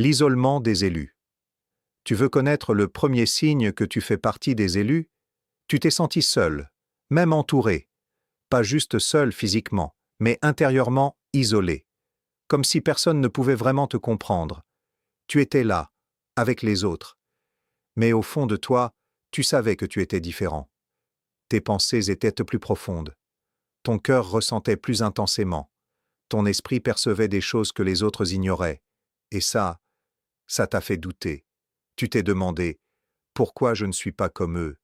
L'isolement des élus. Tu veux connaître le premier signe que tu fais partie des élus? Tu t'es senti seul, même entouré. Pas juste seul physiquement, mais intérieurement isolé. Comme si personne ne pouvait vraiment te comprendre. Tu étais là, avec les autres. Mais au fond de toi, tu savais que tu étais différent. Tes pensées étaient plus profondes. Ton cœur ressentait plus intensément. Ton esprit percevait des choses que les autres ignoraient. Et ça t'a fait douter. Tu t'es demandé, pourquoi je ne suis pas comme eux?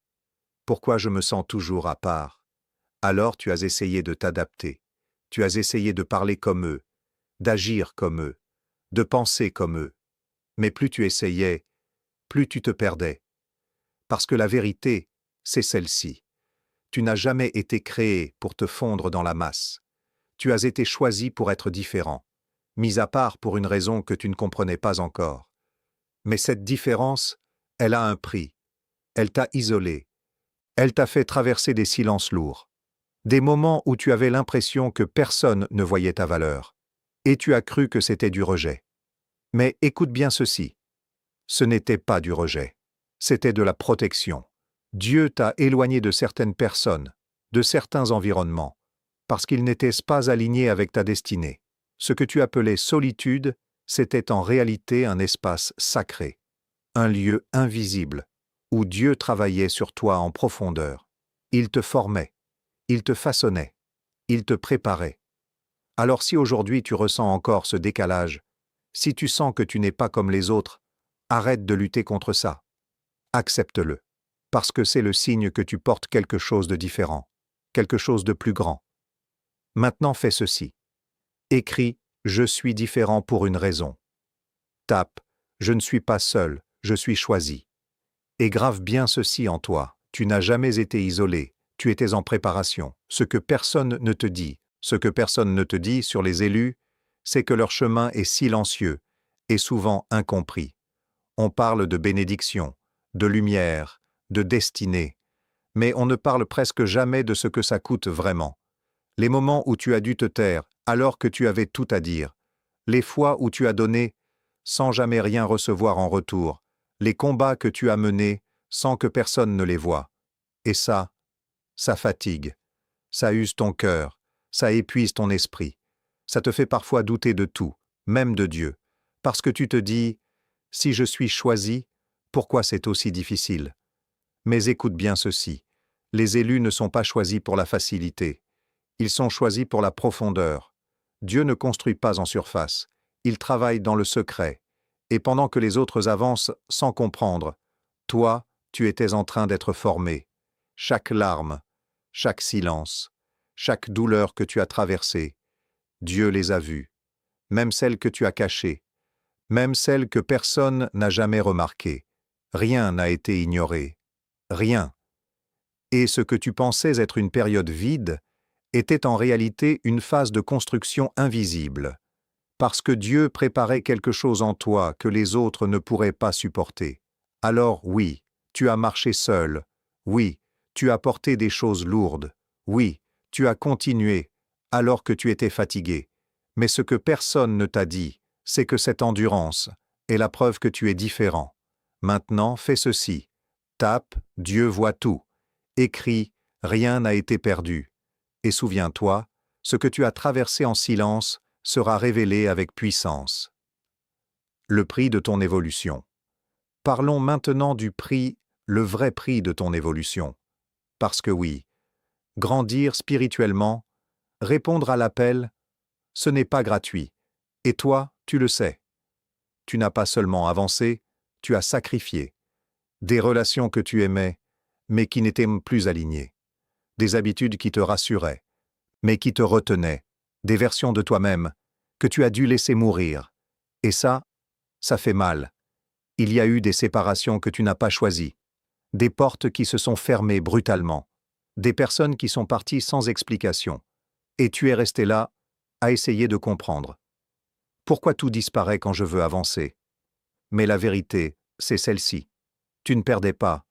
Pourquoi je me sens toujours à part? Alors tu as essayé de t'adapter. Tu as essayé de parler comme eux, d'agir comme eux, de penser comme eux. Mais plus tu essayais, plus tu te perdais. Parce que la vérité, c'est celle-ci. Tu n'as jamais été créé pour te fondre dans la masse. Tu as été choisi pour être différent, mis à part pour une raison que tu ne comprenais pas encore. Mais cette différence, elle a un prix. Elle t'a isolé. Elle t'a fait traverser des silences lourds. Des moments où tu avais l'impression que personne ne voyait ta valeur. Et tu as cru que c'était du rejet. Mais écoute bien ceci. Ce n'était pas du rejet. C'était de la protection. Dieu t'a éloigné de certaines personnes, de certains environnements, parce qu'ils n'étaient pas alignés avec ta destinée. Ce que tu appelais solitude, c'était en réalité un espace sacré, un lieu invisible, où Dieu travaillait sur toi en profondeur. Il te formait, il te façonnait, il te préparait. Alors si aujourd'hui tu ressens encore ce décalage, si tu sens que tu n'es pas comme les autres, arrête de lutter contre ça. Accepte-le, parce que c'est le signe que tu portes quelque chose de différent, quelque chose de plus grand. Maintenant fais ceci. Écris « Je suis différent pour une raison ». Tape « Je ne suis pas seul, je suis choisi ». Et grave bien ceci en toi. Tu n'as jamais été isolé, tu étais en préparation. Ce que personne ne te dit, sur les élus, c'est que leur chemin est silencieux et souvent incompris. On parle de bénédiction, de lumière, de destinée, mais on ne parle presque jamais de ce que ça coûte vraiment. Les moments où tu as dû te taire alors que tu avais tout à dire, les fois où tu as donné sans jamais rien recevoir en retour, les combats que tu as menés sans que personne ne les voie. Et ça fatigue, ça use ton cœur, ça épuise ton esprit, ça te fait parfois douter de tout, même de Dieu, parce que tu te dis « Si je suis choisi, pourquoi c'est aussi difficile ?» Mais écoute bien ceci, les élus ne sont pas choisis pour la facilité, ils sont choisis pour la profondeur. Dieu ne construit pas en surface, il travaille dans le secret, et pendant que les autres avancent sans comprendre, toi, tu étais en train d'être formé. Chaque larme, chaque silence, chaque douleur que tu as traversée, Dieu les a vues, même celles que tu as cachées, même celles que personne n'a jamais remarquées. Rien n'a été ignoré. Rien. Et ce que tu pensais être une période vide était en réalité une phase de construction invisible, parce que Dieu préparait quelque chose en toi que les autres ne pourraient pas supporter. Alors oui, tu as marché seul. Oui, tu as porté des choses lourdes. Oui, tu as continué, alors que tu étais fatigué. Mais ce que personne ne t'a dit, c'est que cette endurance est la preuve que tu es différent. Maintenant, fais ceci. Tape « Dieu voit tout ». Écris « Rien n'a été perdu ». Et souviens-toi, ce que tu as traversé en silence sera révélé avec puissance. Le prix de ton évolution. Parlons maintenant du prix, le vrai prix de ton évolution. Parce que oui, grandir spirituellement, répondre à l'appel, ce n'est pas gratuit. Et toi, tu le sais. Tu n'as pas seulement avancé, tu as sacrifié. Des relations que tu aimais, mais qui n'étaient plus alignées. Des habitudes qui te rassuraient, mais qui te retenaient. Des versions de toi-même que tu as dû laisser mourir. Et ça fait mal. Il y a eu des séparations que tu n'as pas choisies. Des portes qui se sont fermées brutalement. Des personnes qui sont parties sans explication. Et tu es resté là, à essayer de comprendre. Pourquoi tout disparaît quand je veux avancer? Mais la vérité, c'est celle-ci. Tu ne perdais pas.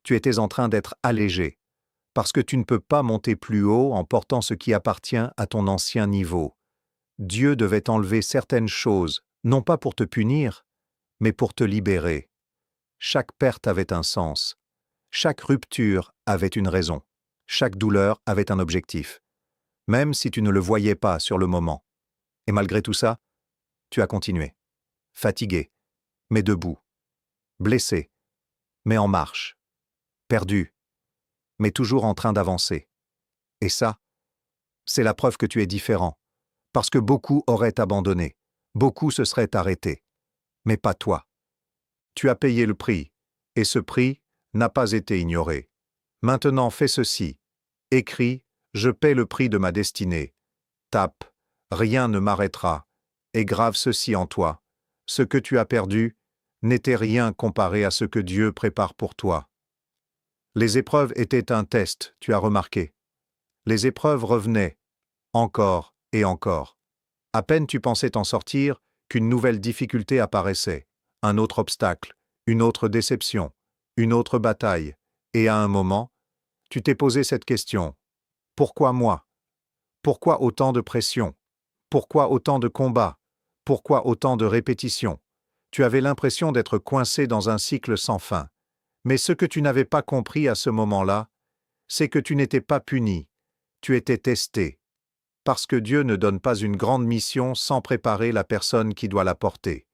Tu étais en train d'être allégé. Parce que tu ne peux pas monter plus haut en portant ce qui appartient à ton ancien niveau. Dieu devait enlever certaines choses, non pas pour te punir, mais pour te libérer. Chaque perte avait un sens. Chaque rupture avait une raison. Chaque douleur avait un objectif, même si tu ne le voyais pas sur le moment. Et malgré tout ça, tu as continué. Fatigué, mais debout. Blessé, mais en marche. Perdu, mais toujours en train d'avancer. Et ça, c'est la preuve que tu es différent. Parce que beaucoup auraient abandonné. Beaucoup se seraient arrêtés. Mais pas toi. Tu as payé le prix, et ce prix n'a pas été ignoré. Maintenant fais ceci. Écris, je paie le prix de ma destinée. Tape, rien ne m'arrêtera. Et grave ceci en toi. Ce que tu as perdu n'était rien comparé à ce que Dieu prépare pour toi. Les épreuves étaient un test, tu as remarqué. Les épreuves revenaient, encore et encore. À peine tu pensais t'en sortir, qu'une nouvelle difficulté apparaissait, un autre obstacle, une autre déception, une autre bataille, et à un moment, tu t'es posé cette question. Pourquoi moi? Pourquoi autant de pression? Pourquoi autant de combats? Pourquoi autant de répétitions? Tu avais l'impression d'être coincé dans un cycle sans fin. Mais ce que tu n'avais pas compris à ce moment-là, c'est que tu n'étais pas puni, tu étais testé. Parce que Dieu ne donne pas une grande mission sans préparer la personne qui doit la porter.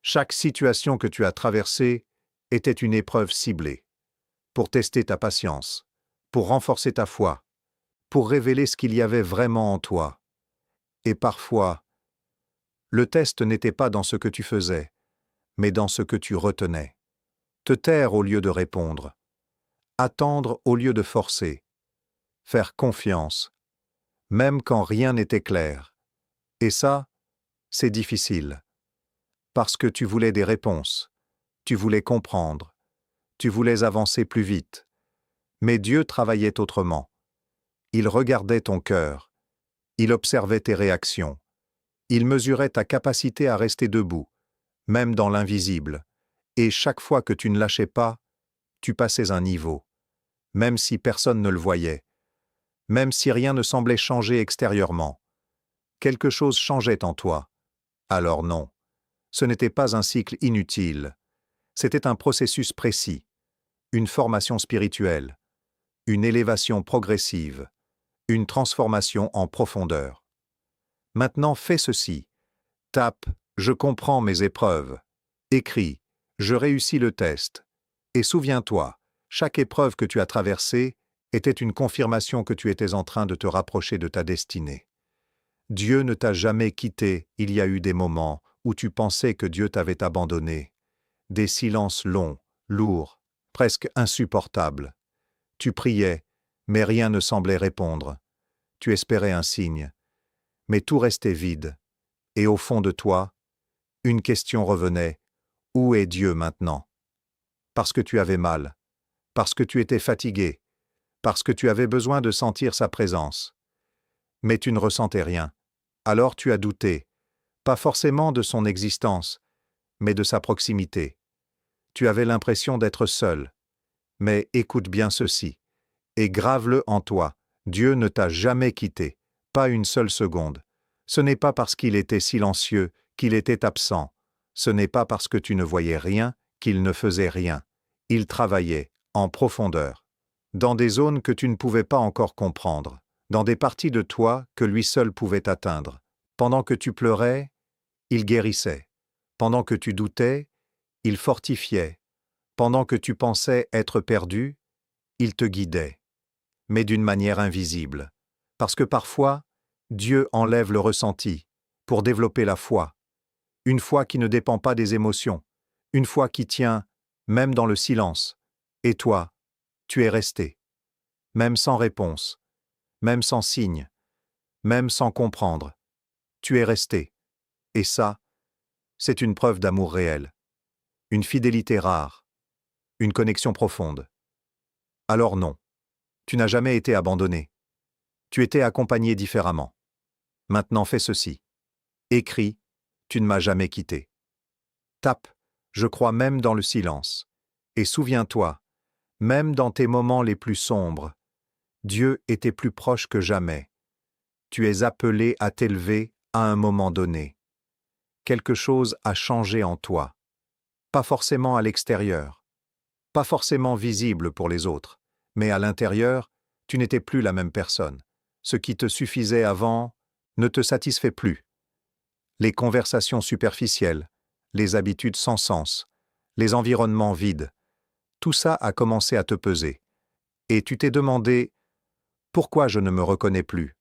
Chaque situation que tu as traversée était une épreuve ciblée, pour tester ta patience, pour renforcer ta foi, pour révéler ce qu'il y avait vraiment en toi. Et parfois, le test n'était pas dans ce que tu faisais, mais dans ce que tu retenais. Te taire au lieu de répondre, attendre au lieu de forcer, faire confiance, même quand rien n'était clair. Et ça, c'est difficile. Parce que tu voulais des réponses, tu voulais comprendre, tu voulais avancer plus vite. Mais Dieu travaillait autrement. Il regardait ton cœur, il observait tes réactions, il mesurait ta capacité à rester debout, même dans l'invisible, et chaque fois que tu ne lâchais pas, tu passais un niveau, même si personne ne le voyait, même si rien ne semblait changer extérieurement. Quelque chose changeait en toi. Alors non, ce n'était pas un cycle inutile, c'était un processus précis, une formation spirituelle, une élévation progressive, une transformation en profondeur. Maintenant fais ceci. Tape « Je comprends mes épreuves ». Écris « Je réussis le test ». Et souviens-toi, chaque épreuve que tu as traversée était une confirmation que tu étais en train de te rapprocher de ta destinée. Dieu ne t'a jamais quitté, il y a eu des moments où tu pensais que Dieu t'avait abandonné. Des silences longs, lourds, presque insupportables. Tu priais, mais rien ne semblait répondre. Tu espérais un signe, mais tout restait vide. Et au fond de toi, une question revenait. Où est Dieu maintenant? Parce que tu avais mal, parce que tu étais fatigué, parce que tu avais besoin de sentir sa présence. Mais tu ne ressentais rien. Alors tu as douté, pas forcément de son existence, mais de sa proximité. Tu avais l'impression d'être seul. Mais écoute bien ceci, et grave-le en toi, Dieu ne t'a jamais quitté, pas une seule seconde. Ce n'est pas parce qu'il était silencieux, qu'il était absent. Ce n'est pas parce que tu ne voyais rien, qu'il ne faisait rien. Il travaillait, en profondeur, dans des zones que tu ne pouvais pas encore comprendre, dans des parties de toi que lui seul pouvait atteindre. Pendant que tu pleurais, il guérissait. Pendant que tu doutais, il fortifiait. Pendant que tu pensais être perdu, il te guidait, mais d'une manière invisible. Parce que parfois, Dieu enlève le ressenti pour développer la foi, une foi qui ne dépend pas des émotions, une foi qui tient même dans le silence. Et toi, tu es resté, même sans réponse, même sans signe, même sans comprendre. Tu es resté. Et ça, c'est une preuve d'amour réel, une fidélité rare, une connexion profonde. Alors non, tu n'as jamais été abandonné. Tu étais accompagné différemment. Maintenant fais ceci. Écris, tu ne m'as jamais quitté. Tape, je crois même dans le silence. Et souviens-toi, même dans tes moments les plus sombres, Dieu était plus proche que jamais. Tu es appelé à t'élever à un moment donné. Quelque chose a changé en toi. pas forcément à l'extérieur, pas forcément visible pour les autres, mais à l'intérieur, tu n'étais plus la même personne. Ce qui te suffisait avant ne te satisfait plus. Les conversations superficielles, les habitudes sans sens, les environnements vides, tout ça a commencé à te peser. Et tu t'es demandé « Pourquoi je ne me reconnais plus ?»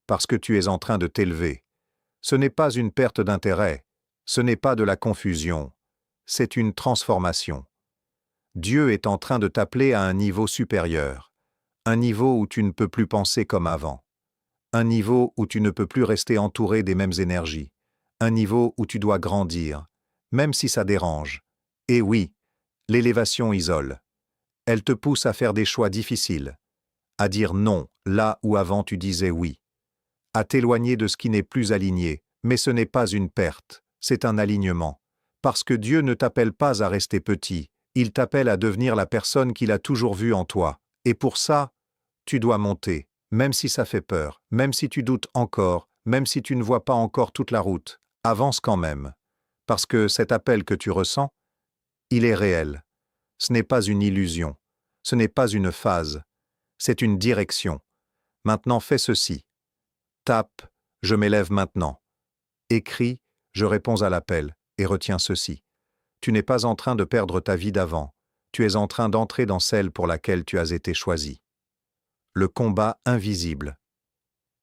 Parce que tu es en train de t'élever. Ce n'est pas une perte d'intérêt, ce n'est pas de la confusion, c'est une transformation. Dieu est en train de t'appeler à un niveau supérieur, un niveau où tu ne peux plus penser comme avant, un niveau où tu ne peux plus rester entouré des mêmes énergies, un niveau où tu dois grandir, même si ça dérange. Et oui, l'élévation isole. Elle te pousse à faire des choix difficiles, à dire non là où avant tu disais oui, à t'éloigner de ce qui n'est plus aligné, mais ce n'est pas une perte, c'est un alignement. Parce que Dieu ne t'appelle pas à rester petit, il t'appelle à devenir la personne qu'il a toujours vue en toi. Et pour ça, tu dois monter, même si ça fait peur, même si tu doutes encore, même si tu ne vois pas encore toute la route, avance quand même. Parce que cet appel que tu ressens, il est réel. Ce n'est pas une illusion, ce n'est pas une phase, c'est une direction. Maintenant fais ceci. Tape, je m'élève maintenant. Écris, je réponds à l'appel, et retiens ceci. Tu n'es pas en train de perdre ta vie d'avant, tu es en train d'entrer dans celle pour laquelle tu as été choisi. Le combat invisible.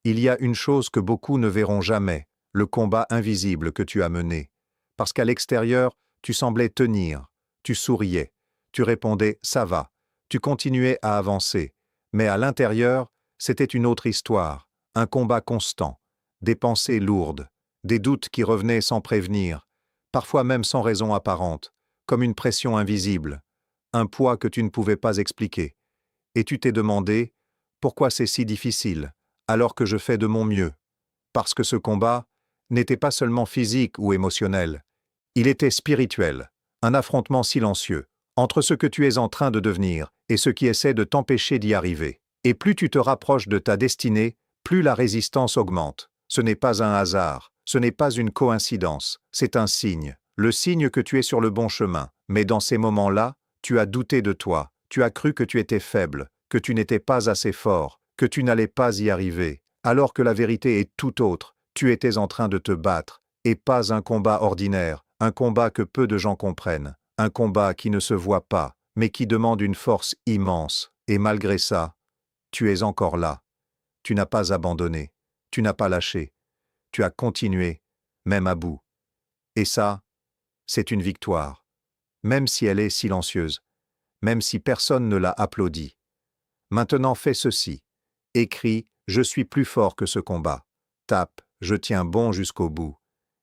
Il y a une chose que beaucoup ne verront jamais, le combat invisible que tu as mené. Parce qu'à l'extérieur, tu semblais tenir, tu souriais, tu répondais « ça va », tu continuais à avancer. Mais à l'intérieur, c'était une autre histoire, un combat constant, des pensées lourdes, des doutes qui revenaient sans prévenir, parfois même sans raison apparente, comme une pression invisible, un poids que tu ne pouvais pas expliquer. Et tu t'es demandé « pourquoi c'est si difficile ?» alors que je fais de mon mieux. Parce que ce combat n'était pas seulement physique ou émotionnel, il était spirituel, un affrontement silencieux entre ce que tu es en train de devenir et ce qui essaie de t'empêcher d'y arriver. Et plus tu te rapproches de ta destinée, plus la résistance augmente. Ce n'est pas un hasard, ce n'est pas une coïncidence, c'est un signe, le signe que tu es sur le bon chemin. Mais dans ces moments-là, tu as douté de toi, tu as cru que tu étais faible, que tu n'étais pas assez fort, que tu n'allais pas y arriver, alors que la vérité est tout autre. Tu étais en train de te battre, et pas un combat ordinaire, un combat que peu de gens comprennent, un combat qui ne se voit pas, mais qui demande une force immense. Et malgré ça, tu es encore là. Tu n'as pas abandonné, tu n'as pas lâché, tu as continué, même à bout. Et ça, c'est une victoire, même si elle est silencieuse, même si personne ne l'a applaudie. Maintenant fais ceci. Écris « Je suis plus fort que ce combat ». Tape « Je tiens bon jusqu'au bout ».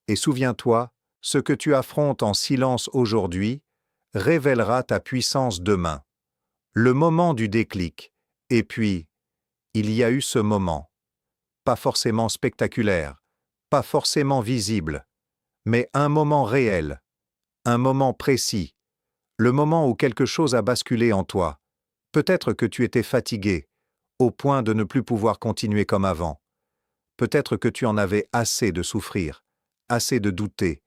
Et souviens-toi, ce que tu affrontes en silence aujourd'hui révélera ta puissance demain. Le moment du déclic. Et puis, il y a eu ce moment. Pas forcément spectaculaire, pas forcément visible, mais un moment réel, un moment précis, le moment où quelque chose a basculé en toi. Peut-être que tu étais fatigué, au point de ne plus pouvoir continuer comme avant. Peut-être que tu en avais assez de souffrir, assez de douter,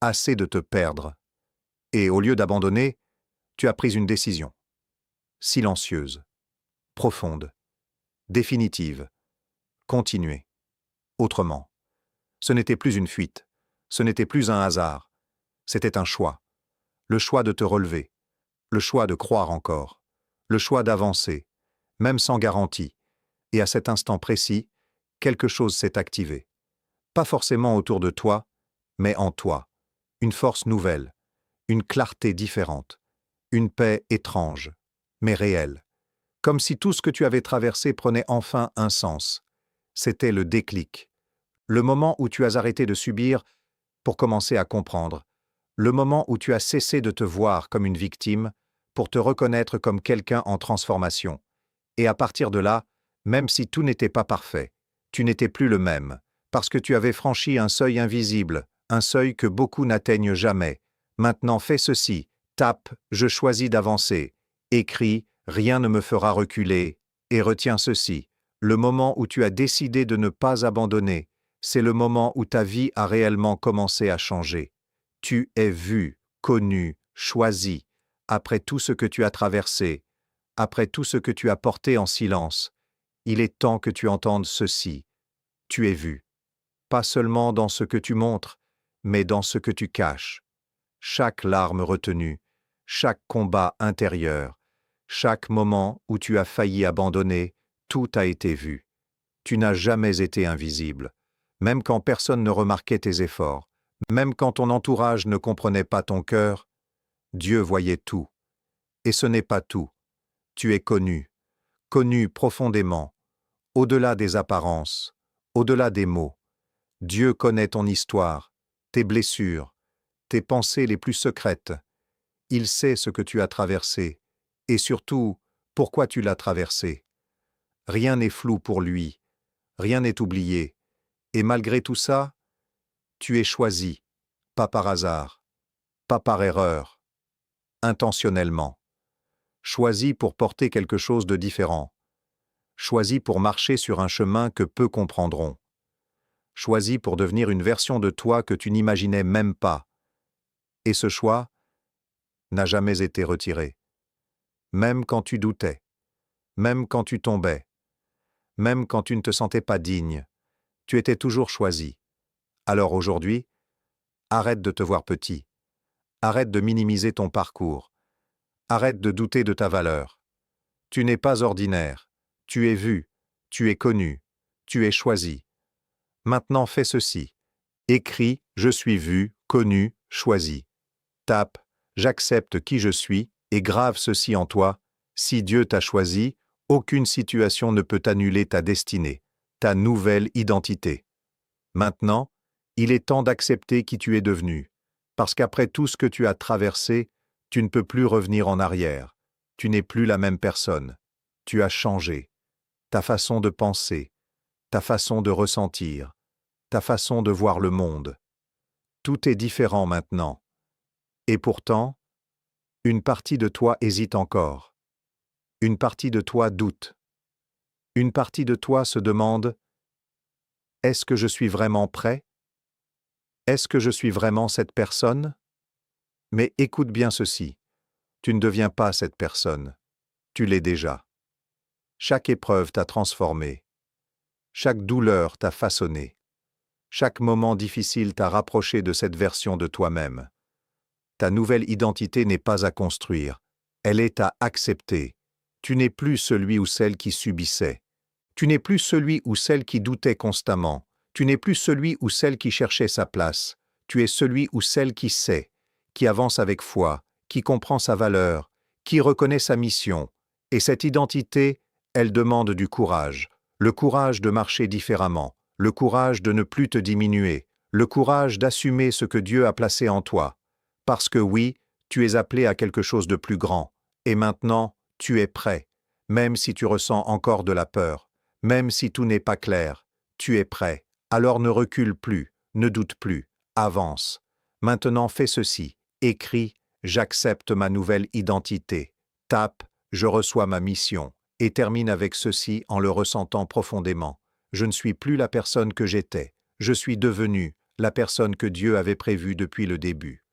assez de te perdre. Et au lieu d'abandonner, tu as pris une décision. Silencieuse, profonde, définitive. Continuer. Autrement. Ce n'était plus une fuite, ce n'était plus un hasard, c'était un choix. Le choix de te relever, le choix de croire encore, le choix d'avancer, même sans garantie. Et à cet instant précis, quelque chose s'est activé. Pas forcément autour de toi, mais en toi. Une force nouvelle, une clarté différente, une paix étrange, mais réelle. Comme si tout ce que tu avais traversé prenait enfin un sens. C'était le déclic. Le moment où tu as arrêté de subir pour commencer à comprendre. Le moment où tu as cessé de te voir comme une victime pour te reconnaître comme quelqu'un en transformation. Et à partir de là, même si tout n'était pas parfait, tu n'étais plus le même, parce que tu avais franchi un seuil invisible, un seuil que beaucoup n'atteignent jamais. Maintenant fais ceci, tape « Je choisis d'avancer », écris « Rien ne me fera reculer », et retiens ceci, le moment où tu as décidé de ne pas abandonner, c'est le moment où ta vie a réellement commencé à changer. Tu es vu, connu, choisi, après tout ce que tu as traversé, après tout ce que tu as porté en silence. Il est temps que tu entendes ceci. Tu es vu. Pas seulement dans ce que tu montres, mais dans ce que tu caches. Chaque larme retenue, chaque combat intérieur, chaque moment où tu as failli abandonner, tout a été vu. Tu n'as jamais été invisible, même quand personne ne remarquait tes efforts, même quand ton entourage ne comprenait pas ton cœur, Dieu voyait tout. Et ce n'est pas tout. Tu es connu, connu profondément, au-delà des apparences, au-delà des mots. Dieu connaît ton histoire, tes blessures, tes pensées les plus secrètes. Il sait ce que tu as traversé, et surtout, pourquoi tu l'as traversé. Rien n'est flou pour lui, rien n'est oublié, et malgré tout ça, tu es choisi, pas par hasard, pas par erreur, intentionnellement. Choisi pour porter quelque chose de différent. Choisi pour marcher sur un chemin que peu comprendront. Choisi pour devenir une version de toi que tu n'imaginais même pas. Et ce choix n'a jamais été retiré. Même quand tu doutais, même quand tu tombais, même quand tu ne te sentais pas digne, tu étais toujours choisi. Alors aujourd'hui, arrête de te voir petit. Arrête de minimiser ton parcours. Arrête de douter de ta valeur. Tu n'es pas ordinaire. Tu es vu. Tu es connu. Tu es choisi. Maintenant fais ceci. Écris « Je suis vu, connu, choisi ». Tape « J'accepte qui je suis » et grave ceci en toi. Si Dieu t'a choisi, aucune situation ne peut annuler ta destinée, ta nouvelle identité. Maintenant, il est temps d'accepter qui tu es devenu, parce qu'après tout ce que tu as traversé, tu ne peux plus revenir en arrière. Tu n'es plus la même personne. Tu as changé. Ta façon de penser, ta façon de ressentir, ta façon de voir le monde. Tout est différent maintenant. Et pourtant, une partie de toi hésite encore. Une partie de toi doute. Une partie de toi se demande « Est-ce que je suis vraiment prêt ? Est-ce que je suis vraiment cette personne ?» Mais écoute bien ceci. Tu ne deviens pas cette personne. Tu l'es déjà. Chaque épreuve t'a transformé. Chaque douleur t'a façonné. Chaque moment difficile t'a rapproché de cette version de toi-même. Ta nouvelle identité n'est pas à construire. Elle est à accepter. Tu n'es plus celui ou celle qui subissait. Tu n'es plus celui ou celle qui doutait constamment. Tu n'es plus celui ou celle qui cherchait sa place. Tu es celui ou celle qui sait, qui avance avec foi, qui comprend sa valeur, qui reconnaît sa mission. Et cette identité, elle demande du courage. Le courage de marcher différemment, le courage de ne plus te diminuer, le courage d'assumer ce que Dieu a placé en toi. Parce que oui, tu es appelé à quelque chose de plus grand. Et maintenant, tu es prêt. Même si tu ressens encore de la peur, même si tout n'est pas clair, tu es prêt. Alors ne recule plus, ne doute plus, avance. Maintenant fais ceci, écris « J'accepte ma nouvelle identité ». Tape « Je reçois ma mission » et termine avec ceci en le ressentant profondément. Je ne suis plus la personne que j'étais. Je suis devenu la personne que Dieu avait prévue depuis le début.